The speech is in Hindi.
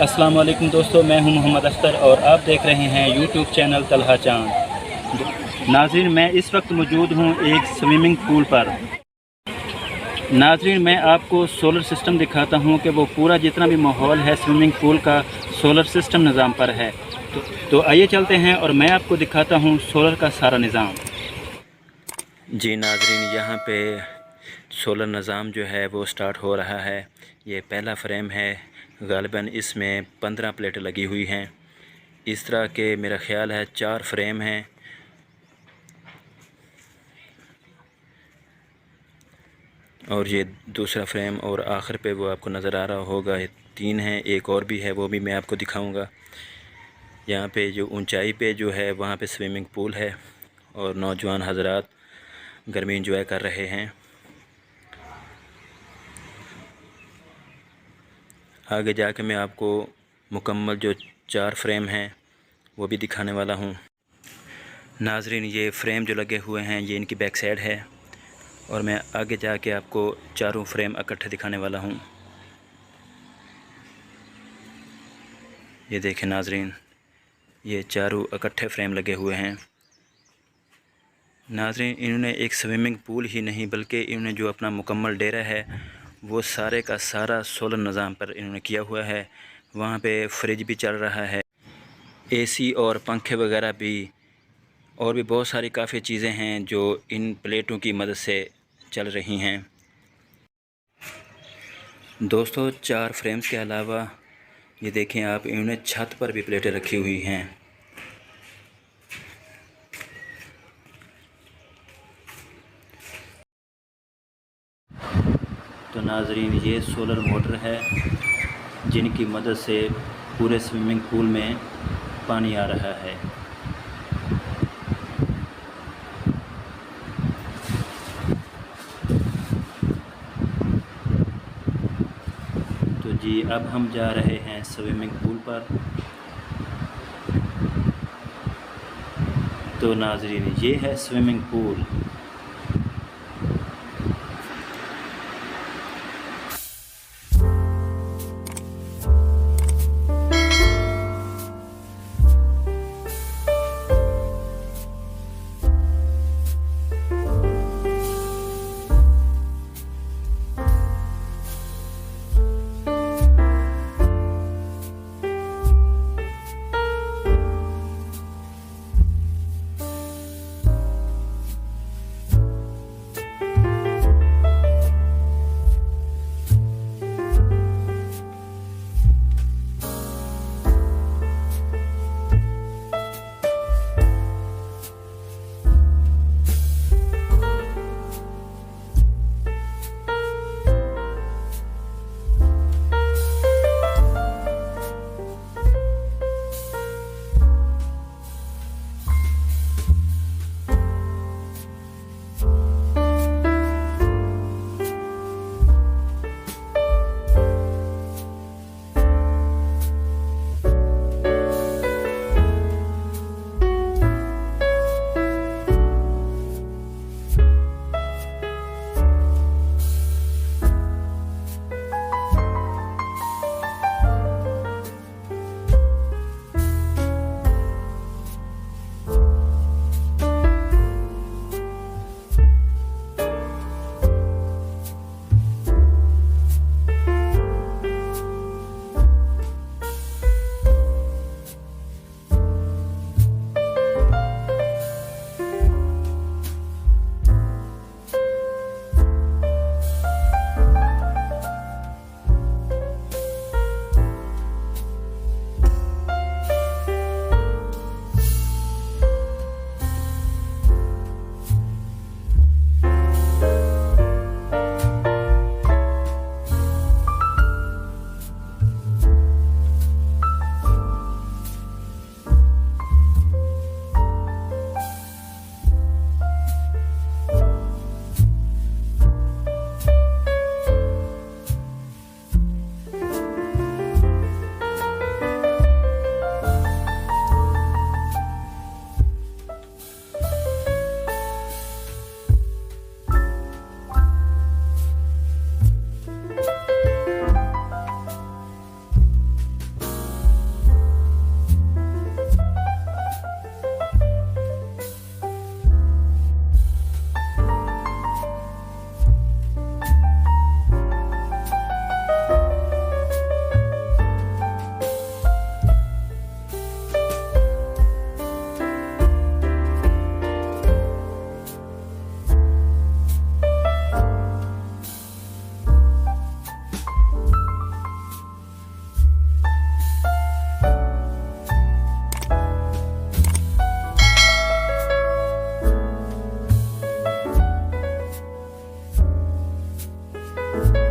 अस्सलाम वालेकुम दोस्तों, मैं हूं मोहम्मद अख्तर और आप देख रहे हैं यूट्यूब चैनल तलहा चांद। नाज़रीन, मैं इस वक्त मौजूद हूं एक स्विमिंग पूल पर। नाज़रीन, मैं आपको सोलर सिस्टम दिखाता हूं कि वो पूरा जितना भी माहौल है स्विमिंग पूल का सोलर सिस्टम निज़ाम पर है। तो आइए चलते हैं और मैं आपको दिखाता हूं सोलर का सारा निज़ाम। जी नाज़रीन, यहाँ पे सोलर निज़ाम जो है वो स्टार्ट हो रहा है। ये पहला फ्रेम है, ग़ालिबन इसमें 15 प्लेटें लगी हुई हैं। इस तरह के मेरा ख़्याल है 4 फ्रेम हैं। और ये दूसरा फ्रेम और आखिर पे वो आपको नज़र आ रहा होगा, ये 3 हैं। एक और भी है, वो भी मैं आपको दिखाऊंगा। यहाँ पे जो ऊंचाई पे जो है वहाँ पे स्विमिंग पूल है और नौजवान हज़रात गर्मी इंजॉय कर रहे हैं। आगे जाके मैं आपको मुकम्मल जो 4 फ्रेम हैं वो भी दिखाने वाला हूँ। नाज़रीन, ये फ्रेम जो लगे हुए हैं ये इनकी बैक साइड है और मैं आगे जाके आपको चारों फ्रेम इकट्ठे दिखाने वाला हूँ। ये देखें नाज़रीन, ये चारों इकट्ठे फ्रेम लगे हुए हैं। नाज़रीन, इन्होंने एक स्विमिंग पूल ही नहीं बल्कि इन्होंने जो अपना मुकम्मल डेरा है वो सारे का सारा सोलर निज़ाम पर इन्होंने किया हुआ है। वहाँ पे फ्रिज भी चल रहा है, एसी और पंखे वगैरह भी, और भी बहुत सारी काफ़ी चीज़ें हैं जो इन प्लेटों की मदद से चल रही हैं। दोस्तों, 4 फ्रेम्स के अलावा ये देखें आप, इन्होंने छत पर भी प्लेटें रखी हुई हैं। तो नाज़रीन, ये सोलर मोटर है जिनकी मदद से पूरे स्विमिंग पूल में पानी आ रहा है। तो जी, अब हम जा रहे हैं स्विमिंग पूल पर। तो नाज़रीन, ये है स्विमिंग पूल।